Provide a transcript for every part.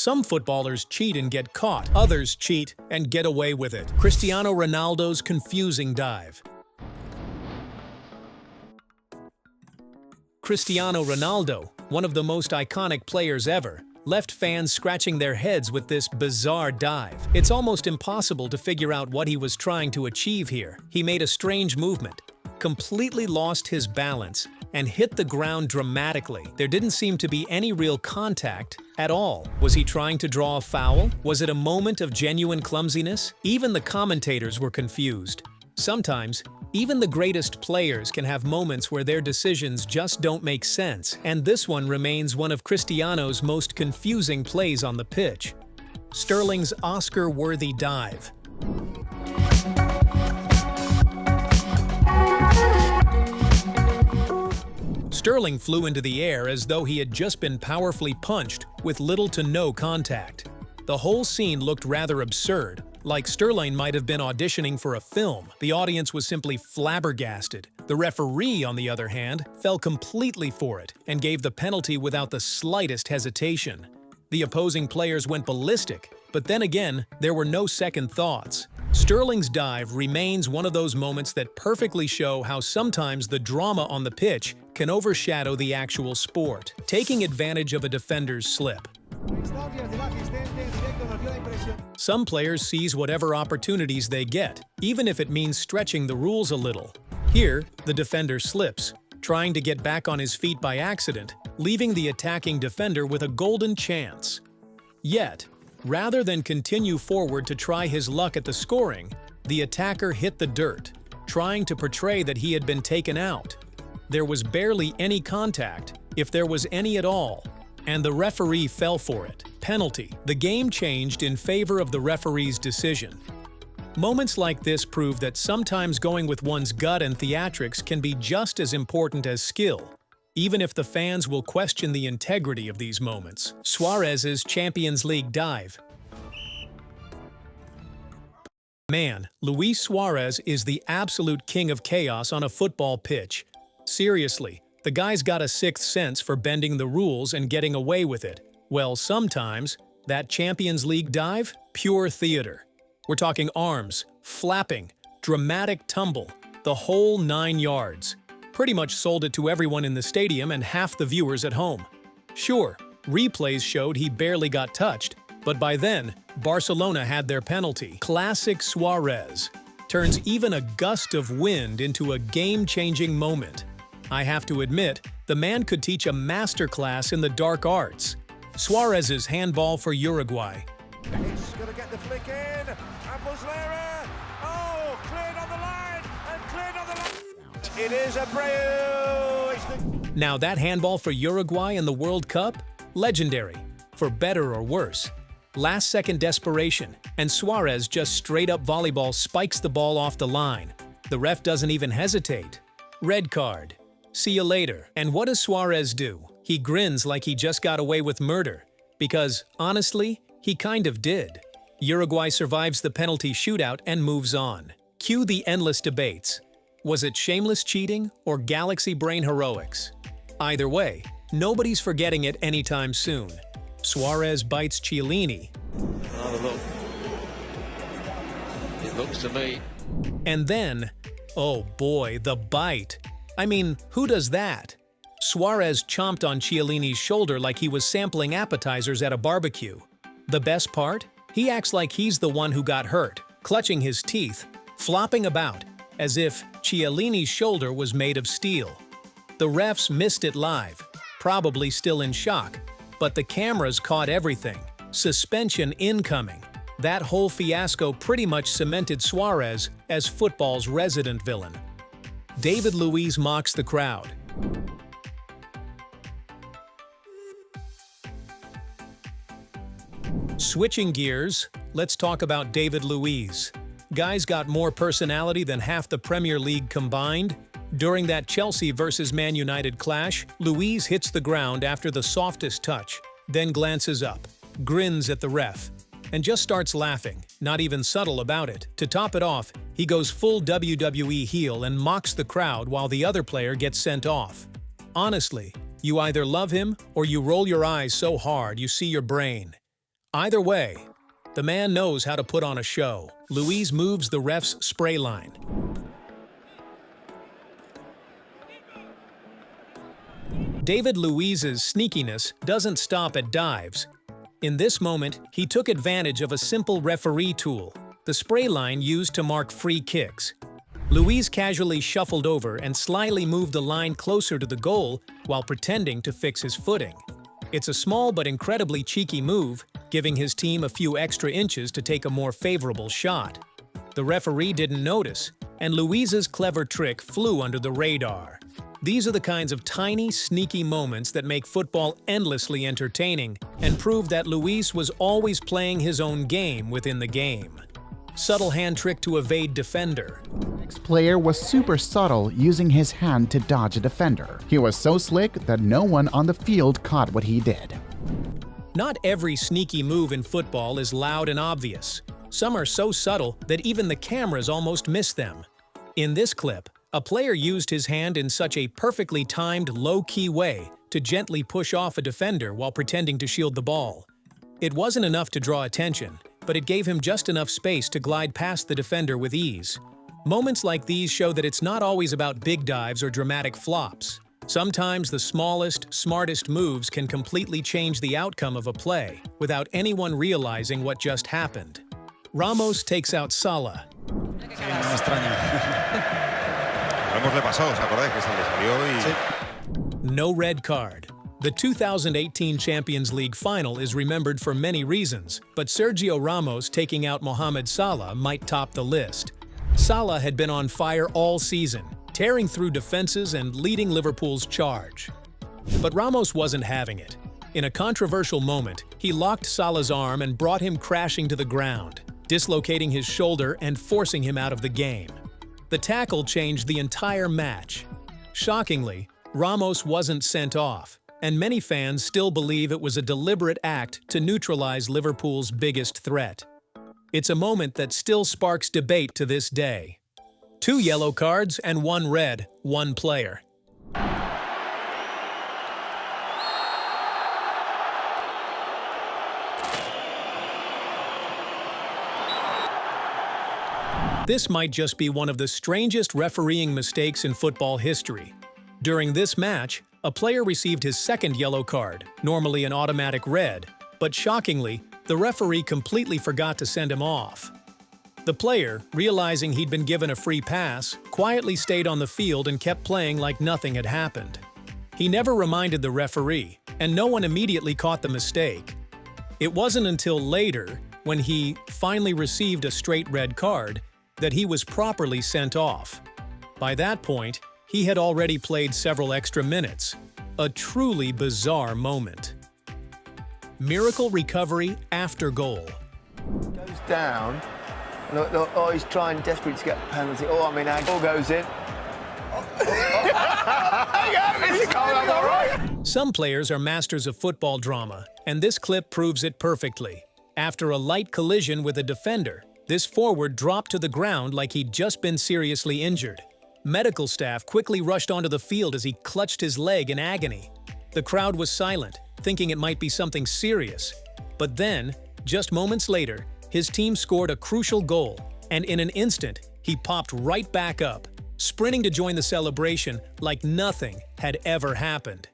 Some footballers cheat and get caught, others cheat and get away with it. Cristiano Ronaldo's confusing dive. Cristiano Ronaldo, one of the most iconic players ever, left fans scratching their heads with this bizarre dive. It's almost impossible to figure out what he was trying to achieve here. He made a strange movement, completely lost his balance, and hit the ground dramatically. There didn't seem to be any real contact at all. Was he trying to draw a foul? Was it a moment of genuine clumsiness? Even the commentators were confused. Sometimes, even the greatest players can have moments where their decisions just don't make sense, and this one remains one of Cristiano's most confusing plays on the pitch. Sterling's Oscar-worthy dive. Sterling flew into the air as though he had just been powerfully punched with little to no contact. The whole scene looked rather absurd, like Sterling might have been auditioning for a film. The audience was simply flabbergasted. The referee, on the other hand, fell completely for it and gave the penalty without the slightest hesitation. The opposing players went ballistic, but then again, there were no second thoughts. Sterling's dive remains one of those moments that perfectly show how sometimes the drama on the pitch can overshadow the actual sport, taking advantage of a defender's slip. Some players seize whatever opportunities they get, even if it means stretching the rules a little. Here, the defender slips, trying to get back on his feet by accident, leaving the attacking defender with a golden chance. Yet, rather than continue forward to try his luck at the scoring, the attacker hit the dirt, trying to portray that he had been taken out. There was barely any contact, if there was any at all, and the referee fell for it. Penalty. The game changed in favor of the referee's decision. Moments like this prove that sometimes going with one's gut and theatrics can be just as important as skill, even if the fans will question the integrity of these moments. Suárez's Champions League dive. Man, Luiz Suárez is the absolute king of chaos on a football pitch. Seriously, the guy's got a sixth sense for bending the rules and getting away with it. Well, sometimes, that Champions League dive? Pure theater. We're talking arms, flapping, dramatic tumble, the whole 9 yards. Pretty much sold it to everyone in the stadium and half the viewers at home. Sure, replays showed he barely got touched, but by then, Barcelona had their penalty. Classic Suárez turns even a gust of wind into a game-changing moment. I have to admit, the man could teach a masterclass in the dark arts. Suárez's handball for Uruguay. He's going to get the flick in, and Muslera, oh, cleared on the line, and cleared on the line. It is Abreu. Now that handball for Uruguay in the World Cup? Legendary, for better or worse. Last-second desperation, and Suárez just straight-up volleyball spikes the ball off the line. The ref doesn't even hesitate. Red card. See you later. And what does Suárez do? He grins like he just got away with murder. Because, honestly, he kind of did. Uruguay survives the penalty shootout and moves on. Cue the endless debates. Was it shameless cheating or galaxy brain heroics? Either way, nobody's forgetting it anytime soon. Suárez bites Chiellini. Another look. It looks to me. And then, oh boy, the bite. I mean, who does that? Suárez chomped on Chiellini's shoulder like he was sampling appetizers at a barbecue. The best part? He acts like he's the one who got hurt, clutching his teeth, flopping about, as if Chiellini's shoulder was made of steel. The refs missed it live, probably still in shock, but the cameras caught everything. Suspension incoming. That whole fiasco pretty much cemented Suárez as football's resident villain. David Luiz mocks the crowd. Switching gears, let's talk about David Luiz. Guy's got more personality than half the Premier League combined. During that Chelsea versus Man United clash, Luiz hits the ground after the softest touch, then glances up, grins at the ref, and just starts laughing, not even subtle about it. To top it off, he goes full WWE heel and mocks the crowd while the other player gets sent off. Honestly, you either love him or you roll your eyes so hard you see your brain. Either way, the man knows how to put on a show. Luiz moves the ref's spray line. David Luiz's sneakiness doesn't stop at dives. In this moment, he took advantage of a simple referee tool, the spray line used to mark free kicks. Luiz casually shuffled over and slyly moved the line closer to the goal while pretending to fix his footing. It's a small but incredibly cheeky move, giving his team a few extra inches to take a more favorable shot. The referee didn't notice, and Luiz's clever trick flew under the radar. These are the kinds of tiny, sneaky moments that make football endlessly entertaining and prove that Luiz was always playing his own game within the game. Subtle hand trick to evade defender. The next player was super subtle, using his hand to dodge a defender. He was so slick that no one on the field caught what he did. Not every sneaky move in football is loud and obvious. Some are so subtle that even the cameras almost miss them. In this clip, a player used his hand in such a perfectly timed, low-key way to gently push off a defender while pretending to shield the ball. It wasn't enough to draw attention, but it gave him just enough space to glide past the defender with ease. Moments like these show that it's not always about big dives or dramatic flops. Sometimes the smallest, smartest moves can completely change the outcome of a play without anyone realizing what just happened. Ramos takes out Salah. Ramos le pasó, ¿os acordáis que se le salió y... No red card. The 2018 Champions League final is remembered for many reasons, but Sergio Ramos taking out Mohamed Salah might top the list. Salah had been on fire all season, tearing through defenses and leading Liverpool's charge. But Ramos wasn't having it. In a controversial moment, he locked Salah's arm and brought him crashing to the ground, dislocating his shoulder and forcing him out of the game. The tackle changed the entire match. Shockingly, Ramos wasn't sent off, and many fans still believe it was a deliberate act to neutralize Liverpool's biggest threat. It's a moment that still sparks debate to this day. 2 yellow cards and 1 red, 1 player. This might just be one of the strangest refereeing mistakes in football history. During this match, a player received his 2nd yellow card, normally an automatic red, but shockingly, the referee completely forgot to send him off. The player, realizing he'd been given a free pass, quietly stayed on the field and kept playing like nothing had happened. He never reminded the referee, and no one immediately caught the mistake. It wasn't until later, when he finally received a straight red card, that he was properly sent off. By that point, he had already played several extra minutes. A truly bizarre moment. Miracle recovery after goal. Goes down. Look, oh, he's trying desperately to get a penalty. Oh, I mean, our ball goes in. Some players are masters of football drama, and this clip proves it perfectly. After a light collision with a defender, this forward dropped to the ground like he'd just been seriously injured. Medical staff quickly rushed onto the field as he clutched his leg in agony. The crowd was silent, thinking it might be something serious. But then, just moments later, his team scored a crucial goal, and in an instant, he popped right back up, sprinting to join the celebration like nothing had ever happened.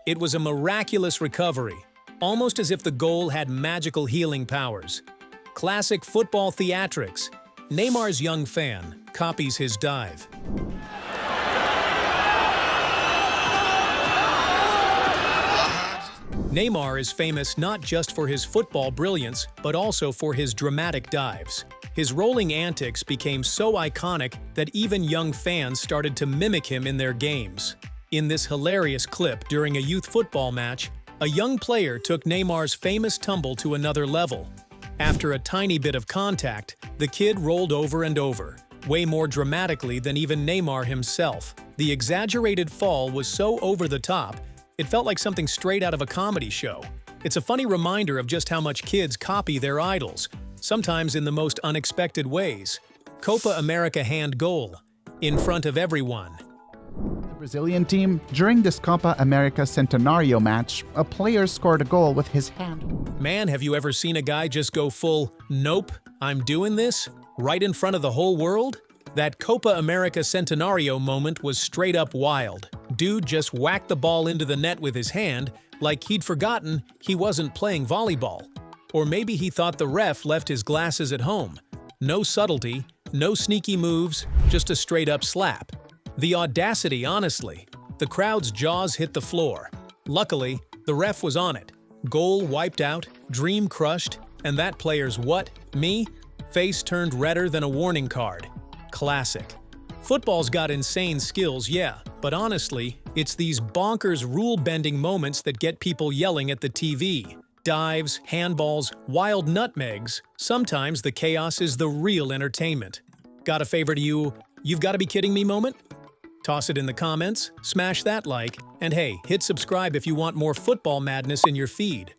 It was a miraculous recovery, almost as if the goal had magical healing powers. Classic football theatrics. Neymar's young fan copies his dive. Neymar is famous not just for his football brilliance, but also for his dramatic dives. His rolling antics became so iconic that even young fans started to mimic him in their games. In this hilarious clip during a youth football match, a young player took Neymar's famous tumble to another level. After a tiny bit of contact, the kid rolled over and over, way more dramatically than even Neymar himself. The exaggerated fall was so over the top, it felt like something straight out of a comedy show. It's a funny reminder of just how much kids copy their idols, sometimes in the most unexpected ways. Copa America Handball, in front of everyone. Brazilian team, during this Copa America Centenario match, a player scored a goal with his hand. Man, have you ever seen a guy just go full, nope, I'm doing this, right in front of the whole world? That Copa America Centenario moment was straight up wild. Dude just whacked the ball into the net with his hand like he'd forgotten he wasn't playing volleyball. Or maybe he thought the ref left his glasses at home. No subtlety, no sneaky moves, just a straight up slap. The audacity, honestly. The crowd's jaws hit the floor. Luckily, the ref was on it. Goal wiped out, dream crushed, and that player's what? Me? Face turned redder than a warning card. Classic. Football's got insane skills, yeah, but honestly, it's these bonkers rule-bending moments that get people yelling at the TV. Dives, handballs, wild nutmegs. Sometimes the chaos is the real entertainment. Got a favorite you've got to be kidding me moment? Toss it in the comments, smash that like, and hey, hit subscribe if you want more football madness in your feed.